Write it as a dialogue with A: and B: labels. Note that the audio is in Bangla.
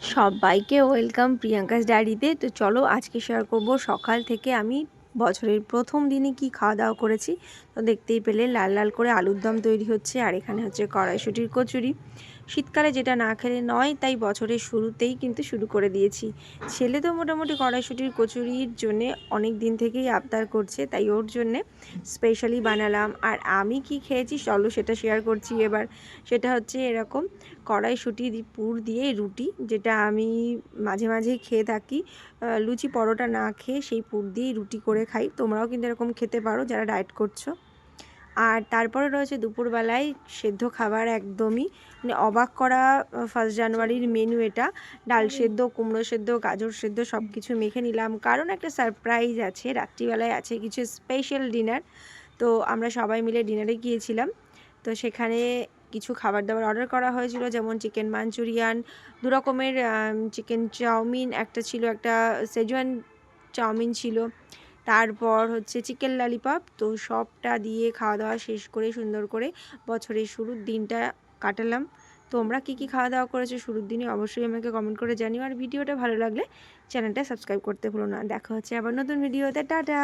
A: সবাইকে ওয়েলকাম প্রিয়াঙ্কাস ডায়েরিতে। তো চলো আজকে শেয়ার করব সকাল থেকে আমি বছরের প্রথম দিনে কি খাওয়া দাওয়া করেছি। তো দেখতেই পেলে লাল লাল করে আলুর দম তৈরি হচ্ছে, আর এখানে হচ্ছে কড়াইশুঁটির কচুরি। শীতকালে যেটা না খেলে নয়, তাই বছরের শুরুতেই কিন্তু শুরু করে দিয়েছি। ছেলে তো মোটামুটি কড়াইশুঁটির কচুরির জন্যে অনেক দিন থেকেই আবদার করছে, তাই ওর জন্যে স্পেশালি বানালাম। আর আমি কি খেয়েছি চলো সেটা শেয়ার করছি এবার। সেটা হচ্ছে এরকম কড়াইশুঁটি পুর দিয়ে রুটি, যেটা আমি মাঝে মাঝেই খেয়ে থাকি। লুচি পরোটা না খেয়ে সেই পুর দিয়েই রুটি করে খাই। তোমরাও কিন্তু এরকম খেতে পারো যারা ডায়েট করছো। আর তারপরে রয়েছে দুপুরবেলায় সেদ্ধ খাবার, একদমই মানে অবাক করা 1 জানুয়ারির মেনু এটা। ডাল সেদ্ধ, কুমড়ো সেদ্ধ, গাজর সেদ্ধ সব কিছু মেখে নিলাম, কারণ একটা সারপ্রাইজ আছে। রাত্রিবেলায় আছে কিছু স্পেশাল ডিনার। তো আমরা সবাই মিলে ডিনারে গিয়েছিলাম। তো সেখানে কিছু খাবার দাবার অর্ডার করা হয়েছিল, যেমন চিকেন মাঞ্চুরিয়ান, 2 রকমের চিকেন চাউমিন, একটা ছিল একটা সেজওয়ান চাউমিন ছিল, তারপর হচ্ছে চিকেন ললিপপ। তো সবটা দিয়ে খাওয়া দাওয়া শেষ করে সুন্দর করে বছরের শুরুর দিনটা কাটালাম। তোমরা কি কি খাওয়া দাওয়া করেছো শুরুর দিনে অবশ্যই আমাকে কমেন্ট করে জানিও। আর ভিডিওটা ভালো লাগলে চ্যানেলটা সাবস্ক্রাইব করতে ভুলো না। দেখা হচ্ছে আবার নতুন ভিডিওতে। টাটা।